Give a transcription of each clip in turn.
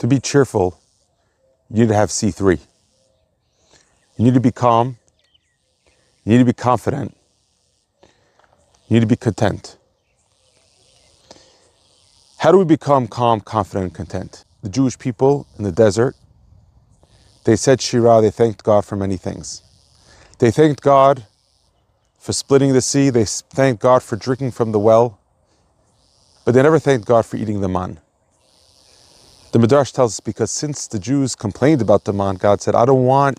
To be cheerful, you need to have C3. You need to be calm. You need to be confident. You need to be content. How do we become calm, confident, and content? The Jewish people in the desert, they said Shirah, they thanked God for many things. They thanked God for splitting the sea. They thanked God for drinking from the well. But they never thanked God for eating the man. The Midrash tells us because since the Jews complained about the man, God said, I don't want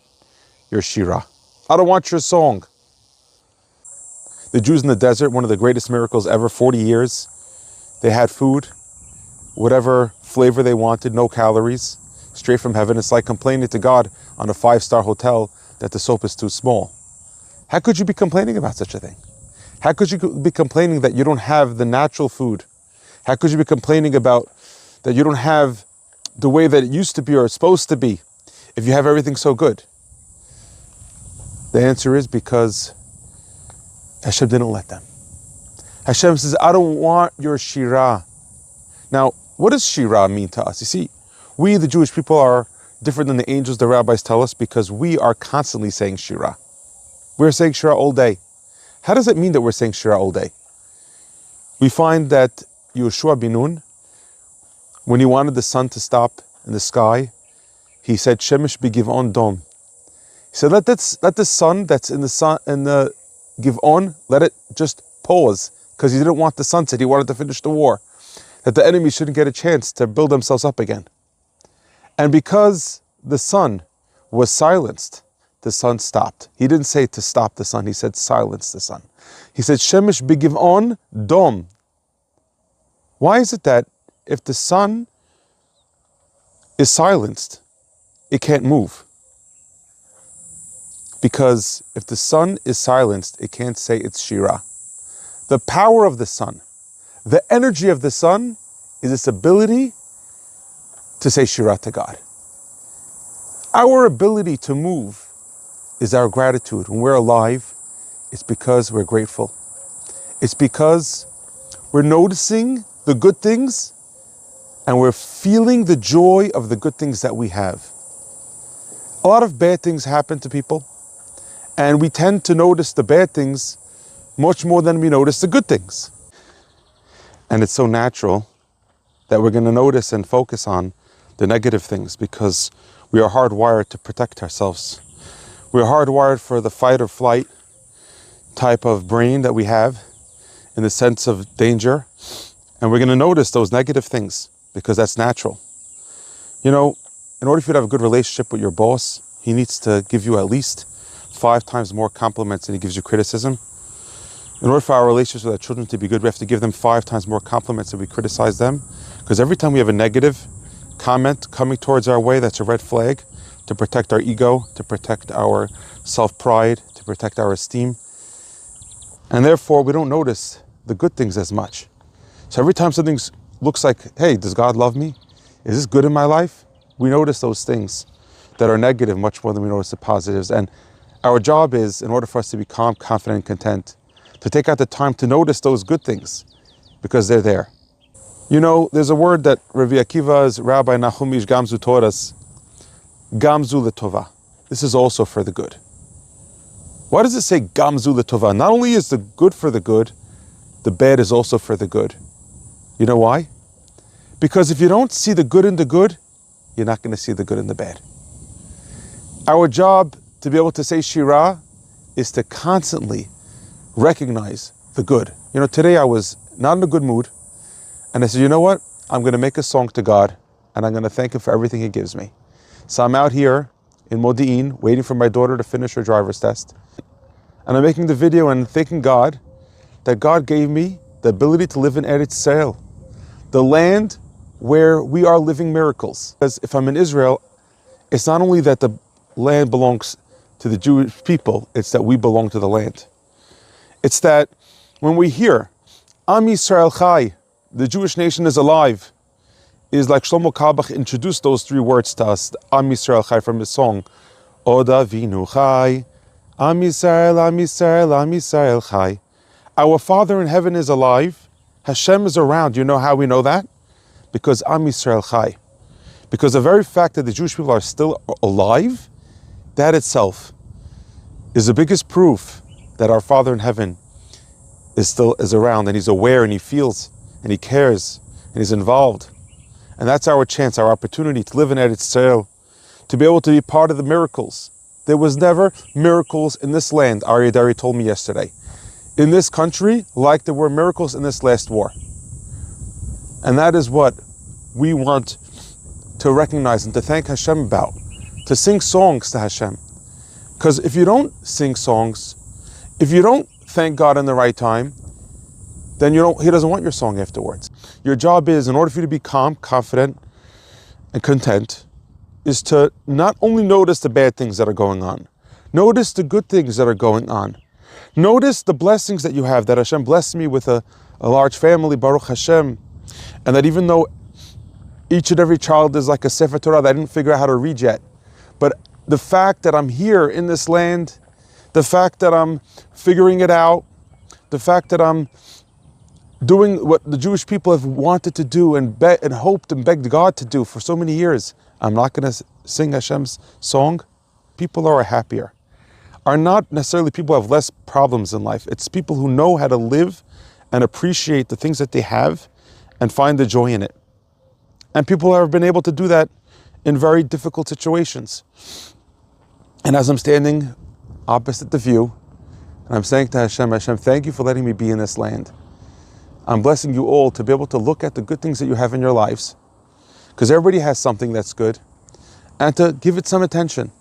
your Shirah. I don't want your song. The Jews in the desert, one of the greatest miracles ever, 40 years, they had food, whatever flavor they wanted, no calories, straight from heaven. It's like complaining to God on a 5-star hotel that the soap is too small. How could you be complaining about such a thing? How could you be complaining that you don't have the natural food? How could you be complaining about that you don't have the way that it used to be or it's supposed to be if you have everything so good? The answer is because Hashem didn't let them. Hashem says, I don't want your Shirah. Now, what does Shirah mean to us? You see, we, the Jewish people, are different than the angels, the rabbis tell us, because we are constantly saying Shirah. We're saying Shirah all day. How does it mean that we're saying Shirah all day? We find that Yehoshua bin Nun, when he wanted the sun to stop in the sky, he said, Shemesh b'giv'on dom. He said, let the sun that's in the Giv'on, let it just pause, because he didn't want the sunset. He wanted to finish the war, that the enemy shouldn't get a chance to build themselves up again. And because the sun was silenced, the sun stopped. He didn't say to stop the sun, he said silence the sun. He said, Shemesh b'giv'on dom. Why is it that if the sun is silenced, it can't move? Because if the sun is silenced, it can't say it's Shirah. The power of the sun, the energy of the sun is its ability to say Shirah to God. Our ability to move is our gratitude. When we're alive, it's because we're grateful. It's because we're noticing the good things and we're feeling the joy of the good things that we have. A lot of bad things happen to people, and we tend to notice the bad things much more than we notice the good things. And it's so natural that we're going to notice and focus on the negative things because we are hardwired to protect ourselves. We're hardwired for the fight or flight type of brain that we have in the sense of danger. And we're going to notice those negative things because that's natural. You know, in order for you to have a good relationship with your boss, he needs to give you at least 5 times more compliments than he gives you criticism. In order for our relationships with our children to be good, we have to give them 5 times more compliments than we criticize them. Because every time we have a negative comment coming towards our way, that's a red flag to protect our ego, to protect our self-pride, to protect our esteem. And therefore, we don't notice the good things as much. So every time something looks like, hey, does God love me? Is this good in my life? We notice those things that are negative much more than we notice the positives. And our job is, in order for us to be calm, confident, and content, to take out the time to notice those good things because they're there. You know, there's a word that Rabbi Akiva's Rabbi Nachum Ish Gamzu taught us, Gamzu L'tova. This is also for the good. Why does it say Gamzu L'tova? Not only is the good for the good, the bad is also for the good. You know why? Because if you don't see the good in the good, you're not going to see the good in the bad. Our job to be able to say Shirah is to constantly recognize the good. You know, today I was not in a good mood, and I said, you know what? I'm going to make a song to God, and I'm going to thank Him for everything He gives me. So I'm out here in Modi'in, waiting for my daughter to finish her driver's test, and I'm making the video and thanking God that God gave me the ability to live in Eretz Yisrael, the land where we are living miracles. Because if I'm in Israel, it's not only that the land belongs to the Jewish people, it's that we belong to the land. It's that when we hear Am Yisrael Chai, the Jewish nation is alive, is like Shlomo Kabach introduced those 3 words to us, Am Yisrael Chai, from his song, Oda Vinu Chai, Am Yisrael, Am Yisrael, Am Yisrael Chai. Our Father in heaven is alive, Hashem is around. You know how we know that? Because Am Yisrael Chai. Because the very fact that the Jewish people are still alive, that itself is the biggest proof that our Father in heaven is around, and he's aware, and he feels, and he cares, and he's involved. And that's our chance, our opportunity to live in Eretz Yisrael, to be able to be part of the miracles. There was never miracles in this land, Aryeh Deri told me yesterday, in this country, like there were miracles in this last war. And that is what we want to recognize and to thank Hashem about, to sing songs to Hashem. Because if you don't sing songs, if you don't thank God in the right time, then He doesn't want your song afterwards. Your job is, in order for you to be calm, confident, and content, is to not only notice the bad things that are going on, notice the good things that are going on. Notice the blessings that you have, that Hashem blessed me with a large family, Baruch Hashem, and that even though each and every child is like a Sefer Torah that I didn't figure out how to read yet, but the fact that I'm here in this land, the fact that I'm figuring it out, the fact that I'm doing what the Jewish people have wanted to do and hoped and begged God to do for so many years, I'm not going to sing Hashem's song. People are happier. Are not necessarily people who have less problems in life. It's people who know how to live and appreciate the things that they have and find the joy in it. And people have been able to do that in very difficult situations. And as I'm standing opposite the view, and I'm saying to Hashem, Hashem, thank you for letting me be in this land. I'm blessing you all to be able to look at the good things that you have in your lives, because everybody has something that's good, and to give it some attention.